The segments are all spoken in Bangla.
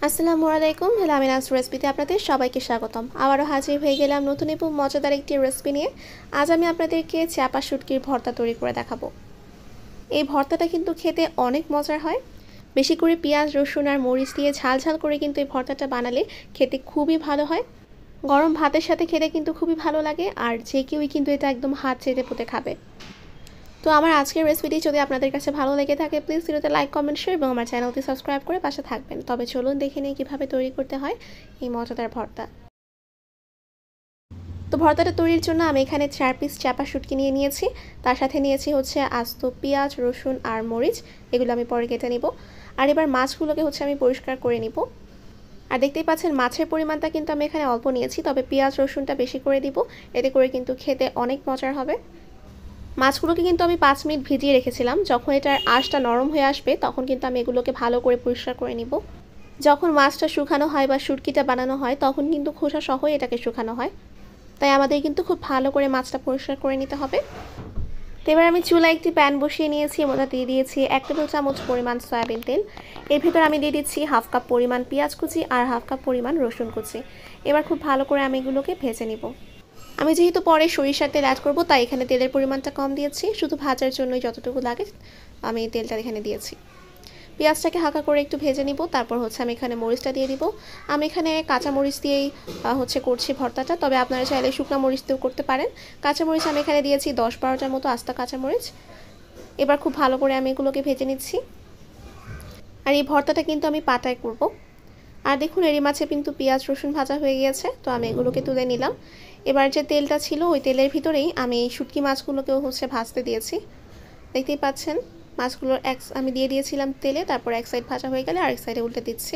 আসসালামু আলাইকুম। হ্যালো, আমি নাস রেসিপিতে আপনাদের সবাইকে স্বাগতম। আবারও হাজির হয়ে গেলাম নতুন এবং মজাদার একটি রেসিপি নিয়ে। আজ আমি আপনাদেরকে চাপা শুটকির ভর্তা তৈরি করে দেখাবো। এই ভর্তাটা কিন্তু খেতে অনেক মজার হয়। বেশি করে পেঁয়াজ, রসুন আর মরিচ দিয়ে ঝাল ঝাল করে কিন্তু এই ভর্তাটা বানালে খেতে খুবই ভালো হয়। গরম ভাতের সাথে খেতে কিন্তু খুবই ভালো লাগে, আর যে কেউই কিন্তু এটা একদম হাত চেটে পুঁতে খাবে। তো আমার আজকের রেসিপিটি যদি আপনাদের কাছে ভালো লেগে থাকে, প্লিজ ভিডিওতে লাইক, কমেন্ট, শেয়ার এবং আমার চ্যানেলটি সাবস্ক্রাইব করে পাশে থাকবেন। তবে চলুন দেখে নিই কীভাবে তৈরি করতে হয় এই মজাদার ভর্তা। তো ভর্তাটা তৈরির জন্য আমি এখানে 4 পিস চাপা শুটকি নিয়ে নিয়েছি। তার সাথে নিয়েছি হচ্ছে আস্ত পেঁয়াজ, রসুন আর মরিচ। এগুলো আমি পরে কেটে নিব। আর এবার মাছগুলোকে হচ্ছে আমি পরিষ্কার করে নিব। আর দেখতেই পাচ্ছেন মাছের পরিমাণটা কিন্তু আমি এখানে অল্প নিয়েছি, তবে পেঁয়াজ রসুনটা বেশি করে দিব। এতে করে কিন্তু খেতে অনেক মজার হবে। মাছগুলোকে কিন্তু আমি 5 মিনিট ভিজিয়ে রেখেছিলাম। যখন এটার আঁশটা নরম হয়ে আসবে তখন কিন্তু আমি এগুলোকে ভালো করে পরিষ্কার করে নিব। যখন মাছটা শুকানো হয় বা শুটকিটা বানানো হয় তখন কিন্তু খোসা সহই এটাকে শুকানো হয়, তাই আমাদের কিন্তু খুব ভালো করে মাছটা পরিষ্কার করে নিতে হবে। তো এবার আমি চুলায় একটি প্যান বসিয়ে নিয়েছি, মধ্যে দিয়ে দিয়েছি 1 টেবিল চামচ পরিমাণ সয়াবিন তেল। এর ভিতর আমি দিয়ে দিচ্ছি হাফ কাপ পরিমাণ পেঁয়াজ কুচি আর হাফ কাপ পরিমাণ রসুন কুচি। এবার খুব ভালো করে আমি এগুলোকে ভেজে নিব। আমি যেহেতু পরে সরিষার তেল অ্যাড করব, তাই এখানে তেলের পরিমাণটা কম দিয়েছি। শুধু ভাজার জন্যই যতটুকু লাগে আমি তেলটা এখানে দিয়েছি। পেঁয়াজটাকে হালকা করে একটু ভেজে নিব। তারপর হচ্ছে আমি এখানে মরিচটা দিয়ে দিব। আমি এখানে কাঁচা মরিচ দিয়েই করছি ভর্তাটা, তবে আপনারা চাইলে শুকনো মরিচ দিয়েও করতে পারেন। কাঁচা মরিচ আমি এখানে দিয়েছি 10-12টার মতো আস্তা কাঁচা মরিচ। এবার খুব ভালো করে আমি এগুলোকে ভেজে নিচ্ছি। আর এই ভর্তাটা কিন্তু আমি পাটায় করব। আর দেখুন এরই মাঝে কিন্তু পেঁয়াজ রসুন ভাজা হয়ে গিয়েছে, তো আমি এগুলোকে তুলে নিলাম। এবার যে তেলটা ছিল ওই তেলের ভিতরেই আমি এই শুটকি মাছগুলোকেও ভাজতে দিয়েছি। দেখতেই পাচ্ছেন মাছগুলোর আমি দিয়ে দিয়েছিলাম তেলে, তারপর এক সাইড ভাজা হয়ে গেলে আরেক সাইডে উল্টে দিচ্ছি।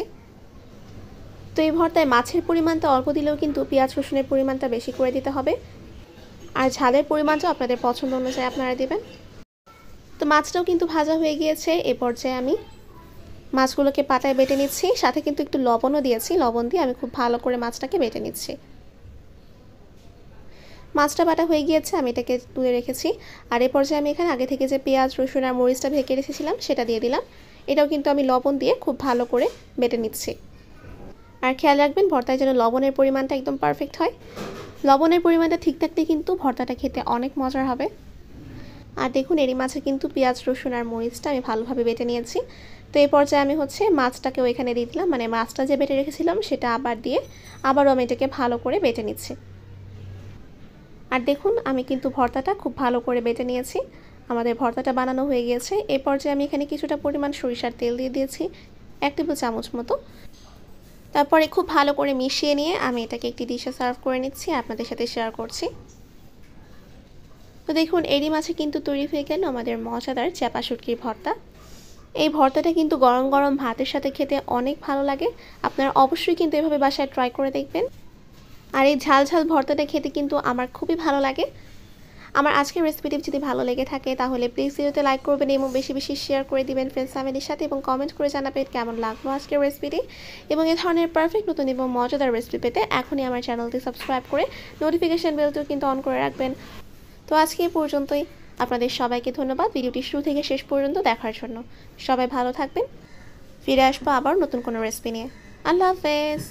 তো এই ভর্তায় মাছের পরিমাণটা অল্প দিলেও কিন্তু পেঁয়াজ রসুনের পরিমাণটা বেশি করে দিতে হবে। আর ঝালের পরিমাণটাও আপনাদের পছন্দ অনুযায়ী আপনারা দেবেন। তো মাছটাও কিন্তু ভাজা হয়ে গিয়েছে। এ পর্যায়ে আমি মাছগুলোকে পাটায় বেটে নিচ্ছি, সাথে কিন্তু একটু লবণও দিয়েছি। লবণ দিয়ে আমি খুব ভালো করে মাছটাকে বেটে নিচ্ছি। মাছটা বাটা হয়ে গিয়েছে, আমি এটাকে তুলে রেখেছি। আর এই পর্যায়ে আমি এখানে আগে থেকে যে পেঁয়াজ রসুন আর মরিচটা ঢেকে রেখেছিলাম সেটা দিয়ে দিলাম। এটাও কিন্তু আমি লবণ দিয়ে খুব ভালো করে বেটে নিচ্ছি। আর খেয়াল রাখবেন ভর্তায় যেন লবণের পরিমাণটা একদম পারফেক্ট হয়। লবণের পরিমাণটা ঠিক থাকলে কিন্তু ভর্তাটা খেতে অনেক মজার হবে। আর দেখুন এরই মাঝে কিন্তু পেঁয়াজ রসুন আর মরিচটা আমি ভালোভাবে বেটে নিয়েছি। তো এই পর্যায়ে আমি মাছটাকেও এখানে দিয়ে দিলাম, মানে মাছটা যে বেটে রেখেছিলাম সেটা আবারও আমি এটাকে ভালো করে বেটে নিচ্ছি। আর দেখুন আমি কিন্তু ভর্তাটা খুব ভালো করে বেটে নিয়েছি। আমাদের ভর্তাটা বানানো হয়ে গিয়েছে। এই পর্যায়ে আমি এখানে কিছুটা পরিমাণ সরিষার তেল দিয়ে দিয়েছি, 1 টেবিল চামচ মতো। তারপরে খুব ভালো করে মিশিয়ে নিয়ে আমি এটাকে একটি ডিশে সার্ভ করে নিচ্ছি, আপনাদের সাথে শেয়ার করছি। তো দেখুন এরই মাঝে কিন্তু তৈরি হয়ে গেল আমাদের মজাদার চাপা শুটকির ভর্তা। এই ভর্তাটা কিন্তু গরম গরম ভাতের সাথে খেতে অনেক ভালো লাগে। আপনারা অবশ্যই কিন্তু এভাবে বাসায় ট্রাই করে দেখবেন। আর এই ঝাল ঝাল ভর্তাটা খেতে কিন্তু আমার খুবই ভালো লাগে। আমার আজকের রেসিপিটি যদি ভালো লেগে থাকে তাহলে প্লিজ ভিডিওতে লাইক করবেন এবং বেশি বেশি শেয়ার করে দিবেন ফ্রেন্ডস ফ্যামিলির সাথে, এবং কমেন্ট করে জানাবেন কেমন লাগলো আজকের রেসিপিটি। এবং এই ধরনের পারফেক্ট নতুন এবং মজাদার রেসিপি পেতে এখনই আমার চ্যানেলটি সাবস্ক্রাইব করে নোটিফিকেশন বেলটিও কিন্তু অন করে রাখবেন। তো আজকে এই পর্যন্তই। আপনাদের সবাইকে ধন্যবাদ ভিডিওটি শুরু থেকে শেষ পর্যন্ত দেখার জন্য। সবাই ভালো থাকবেন। ফিরে আসবো আবার নতুন কোনো রেসিপি নিয়ে। আল্লাহ হাফেজ।